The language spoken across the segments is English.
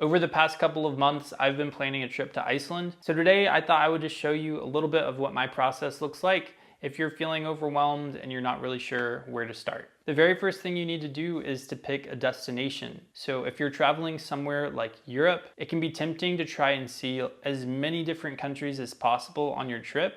Over the past couple of months, I've been planning a trip to Iceland. So today I thought I would just show you a little bit of what my process looks like if you're feeling overwhelmed and you're not really sure where to start. The very first thing you need to do is to pick a destination. So if you're traveling somewhere like Europe, it can be tempting to try and see as many different countries as possible on your trip.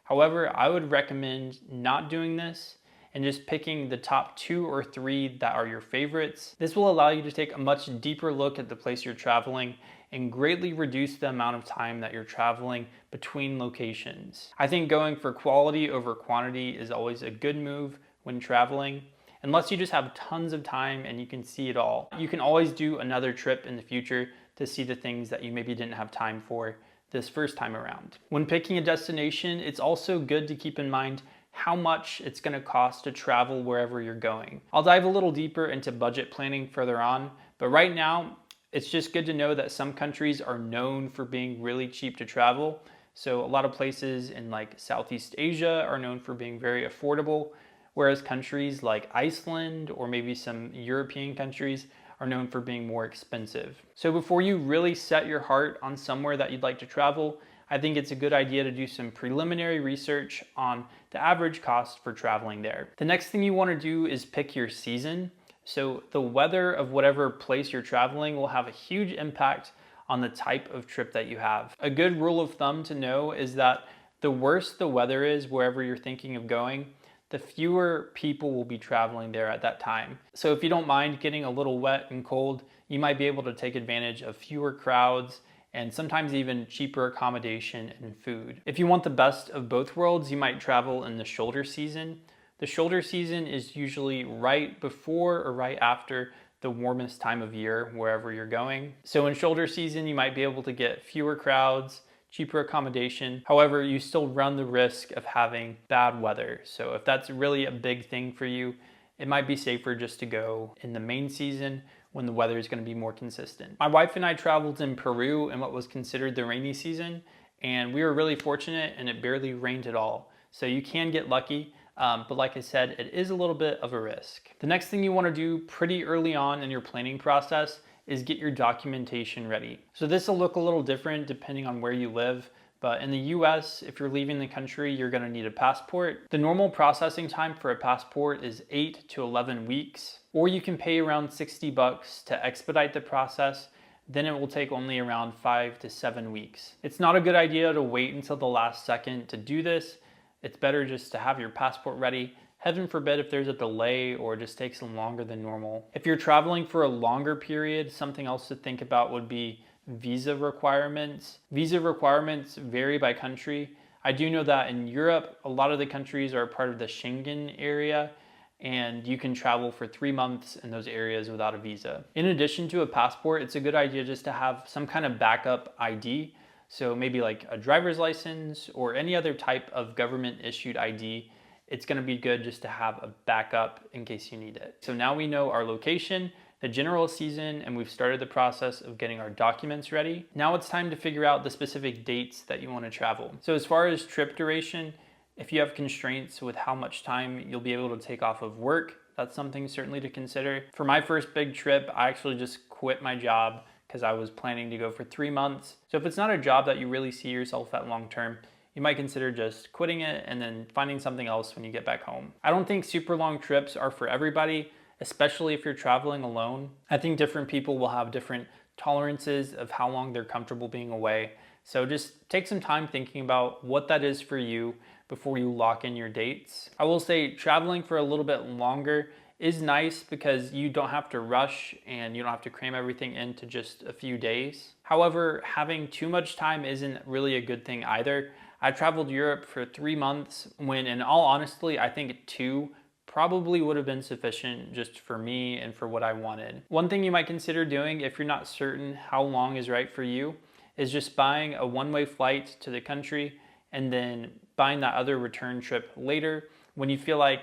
However, I would recommend not doing this and just picking the top 2 or 3 that are your favorites. This will allow you to take a much deeper look at the place you're traveling and greatly reduce the amount of time that you're traveling between locations. I think going for quality over quantity is always a good move when traveling, unless you just have tons of time and you can see it all. You can always do another trip in the future to see the things that you maybe didn't have time for this first time around. When picking a destination, it's also good to keep in mind how much it's going to cost to travel wherever you're going. I'll dive a little deeper into budget planning further on, but right now it's just good to know that some countries are known for being really cheap to travel. So a lot of places in like Southeast Asia are known for being very affordable, whereas countries like Iceland or maybe some European countries are known for being more expensive. So before you really set your heart on somewhere that you'd like to travel, I think it's a good idea to do some preliminary research on the average cost for traveling there. The next thing you want to do is pick your season. So the weather of whatever place you're traveling will have a huge impact on the type of trip that you have. A good rule of thumb to know is that the worse the weather is wherever you're thinking of going, the fewer people will be traveling there at that time. So if you don't mind getting a little wet and cold, you might be able to take advantage of fewer crowds and sometimes even cheaper accommodation and food. If you want the best of both worlds, you might travel in the shoulder season. The shoulder season is usually right before or right after the warmest time of year wherever you're going. So in shoulder season, you might be able to get fewer crowds, cheaper accommodation. However, you still run the risk of having bad weather. So if that's really a big thing for you, it might be safer just to go in the main season when the weather is going to be more consistent. My wife and I traveled in Peru in what was considered the rainy season, and we were really fortunate and it barely rained at all. So you can get lucky, but like I said, it is a little bit of a risk. The next thing you want to do pretty early on in your planning process is get your documentation ready. So this will look a little different depending on where you live. But in the US, if you're leaving the country, you're gonna need a passport. The normal processing time for a passport is 8 to 11 weeks, or you can pay around $60 to expedite the process. Then it will take only around 5 to 7 weeks. It's not a good idea to wait until the last second to do this. It's better just to have your passport ready. Heaven forbid if there's a delay or it just takes longer than normal. If you're traveling for a longer period, something else to think about would be visa requirements. Visa requirements vary by country. I do know that in Europe, a lot of the countries are part of the Schengen area, and you can travel for 3 months in those areas without a visa. In addition to a passport, it's a good idea just to have some kind of backup ID. So maybe like a driver's license or any other type of government issued ID. It's gonna be good just to have a backup in case you need it. So now we know our location, the general season, and we've started the process of getting our documents ready. Now it's time to figure out the specific dates that you want to travel. So as far as trip duration, if you have constraints with how much time you'll be able to take off of work, that's something certainly to consider. For my first big trip, I actually just quit my job because I was planning to go for 3 months. So if it's not a job that you really see yourself at long term, you might consider just quitting it and then finding something else when you get back home. I don't think super long trips are for everybody, especially if you're traveling alone. I think different people will have different tolerances of how long they're comfortable being away. So just take some time thinking about what that is for you before you lock in your dates. I will say traveling for a little bit longer is nice because you don't have to rush and you don't have to cram everything into just a few days. However, having too much time isn't really a good thing either. I traveled Europe for 3 months when, in all honesty, I think 2 probably would have been sufficient just for me and for what I wanted. One thing you might consider doing if you're not certain how long is right for you is just buying a one-way flight to the country and then buying that other return trip later when you feel like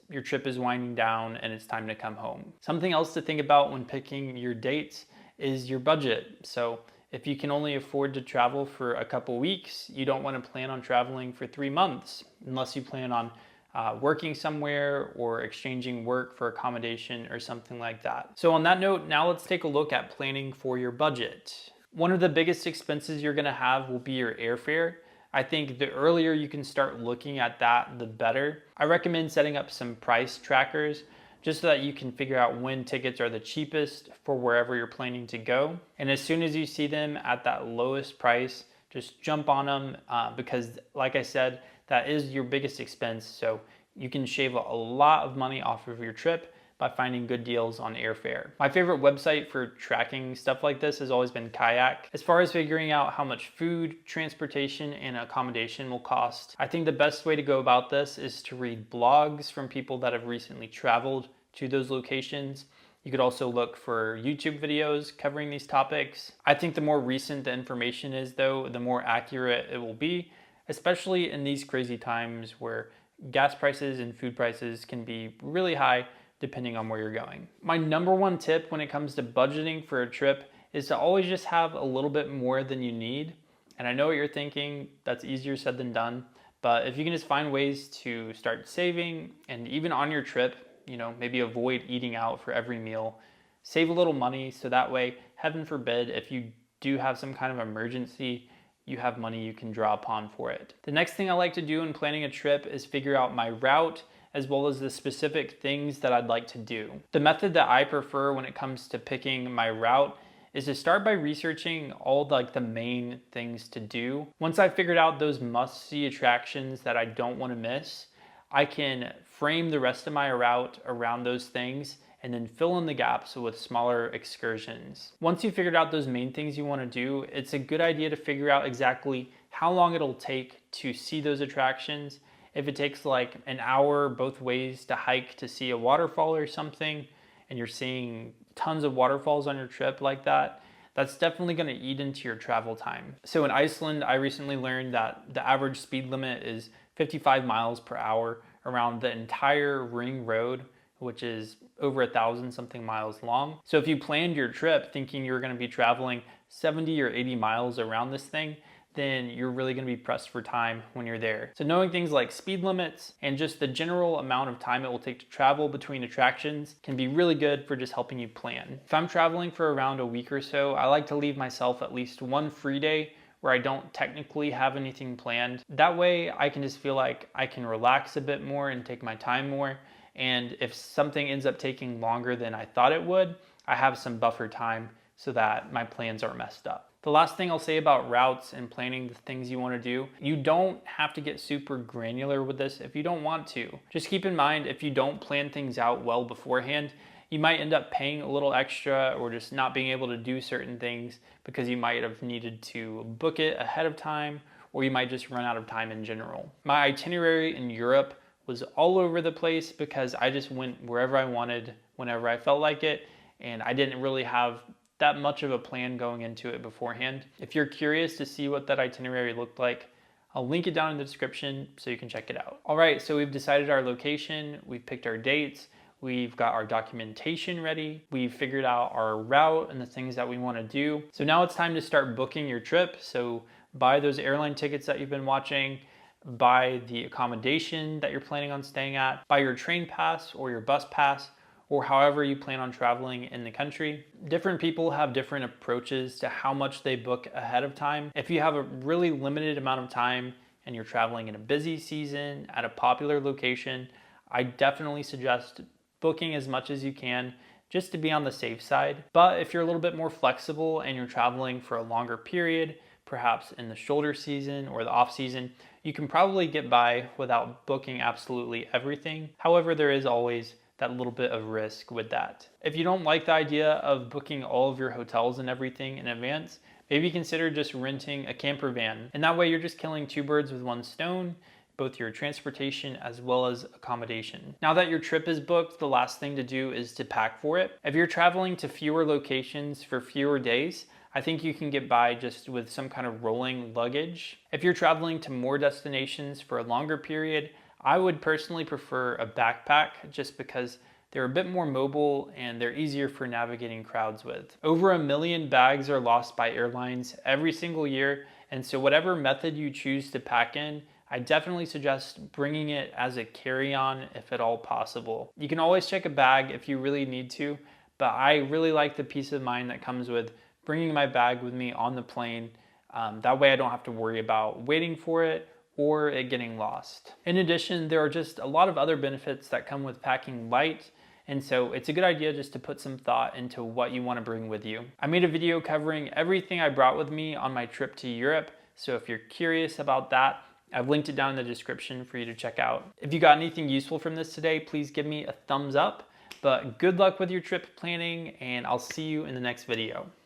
your trip is winding down and it's time to come home. Something else to think about when picking your dates is your budget. So if you can only afford to travel for a couple weeks, you don't want to plan on traveling for 3 months unless you plan on working somewhere or exchanging work for accommodation or something like that. So on that note, now let's take a look at planning for your budget. One of the biggest expenses you're gonna have will be your airfare. I think the earlier you can start looking at that, the better. I recommend setting up some price trackers just so that you can figure out when tickets are the cheapest for wherever you're planning to go. And as soon as you see them at that lowest price, just jump on them because like I said, that is your biggest expense. So you can shave a lot of money off of your trip by finding good deals on airfare. My favorite website for tracking stuff like this has always been Kayak. As far as figuring out how much food, transportation, and accommodation will cost, I think the best way to go about this is to read blogs from people that have recently traveled to those locations. You could also look for YouTube videos covering these topics. I think the more recent the information is though, the more accurate it will be, especially in these crazy times where gas prices and food prices can be really high depending on where you're going. My number one tip when it comes to budgeting for a trip is to always just have a little bit more than you need. And I know what you're thinking, that's easier said than done, but if you can just find ways to start saving and even on your trip, maybe avoid eating out for every meal, save a little money so that way, heaven forbid, if you do have some kind of emergency, you have money you can draw upon for it. The next thing I like to do in planning a trip is figure out my route as well as the specific things that I'd like to do. The method that I prefer when it comes to picking my route is to start by researching all the main things to do. Once I've figured out those must-see attractions that I don't want to miss, I can frame the rest of my route around those things and then fill in the gaps with smaller excursions. Once you've figured out those main things you want to do, it's a good idea to figure out exactly how long it'll take to see those attractions. If it takes like an hour both ways to hike to see a waterfall or something, and you're seeing tons of waterfalls on your trip like that, that's definitely going to eat into your travel time. So in Iceland, I recently learned that the average speed limit is 55 miles per hour around the entire ring road, which is over 1,000 something miles long. So if you planned your trip thinking you're going to be traveling 70 or 80 miles around this thing, then you're really going to be pressed for time when you're there. So knowing things like speed limits and just the general amount of time it will take to travel between attractions can be really good for just helping you plan. If I'm traveling for around a week or so, I like to leave myself at least one free day where I don't technically have anything planned. That way I can just feel like I can relax a bit more and take my time more. And if something ends up taking longer than I thought it would, I have some buffer time so that my plans aren't messed up. The last thing I'll say about routes and planning the things you want to do, you don't have to get super granular with this if you don't want to. Just keep in mind, if you don't plan things out well beforehand, you might end up paying a little extra or just not being able to do certain things because you might have needed to book it ahead of time, or you might just run out of time in general. My itinerary in Europe was all over the place because I just went wherever I wanted, whenever I felt like it, and I didn't really have that much of a plan going into it beforehand. If you're curious to see what that itinerary looked like, I'll link it down in the description so you can check it out. All right, so we've decided our location, we've picked our dates, we've got our documentation ready, we've figured out our route and the things that we want to do. So now it's time to start booking your trip. So buy those airline tickets that you've been watching, buy the accommodation that you're planning on staying at, buy your train pass or your bus pass, or however you plan on traveling in the country. Different people have different approaches to how much they book ahead of time. If you have a really limited amount of time and you're traveling in a busy season at a popular location, I definitely suggest booking as much as you can just to be on the safe side. But if you're a little bit more flexible and you're traveling for a longer period, perhaps in the shoulder season or the off season, you can probably get by without booking absolutely everything. However, there is always that little bit of risk with that. If you don't like the idea of booking all of your hotels and everything in advance, maybe consider just renting a camper van. And that way you're just killing two birds with one stone, both your transportation as well as accommodation. Now that your trip is booked, the last thing to do is to pack for it. If you're traveling to fewer locations for fewer days, I think you can get by just with some kind of rolling luggage. If you're traveling to more destinations for a longer period, I would personally prefer a backpack just because they're a bit more mobile and they're easier for navigating crowds with. Over 1 million bags are lost by airlines every single year, and so whatever method you choose to pack in, I definitely suggest bringing it as a carry-on if at all possible. You can always check a bag if you really need to, but I really like the peace of mind that comes with bringing my bag with me on the plane. That way I don't have to worry about waiting for it or it getting lost. In addition, there are just a lot of other benefits that come with packing light, and so it's a good idea just to put some thought into what you want to bring with you. I made a video covering everything I brought with me on my trip to Europe, so if you're curious about that, I've linked it down in the description for you to check out. If you got anything useful from this today, please give me a thumbs up, but good luck with your trip planning, and I'll see you in the next video.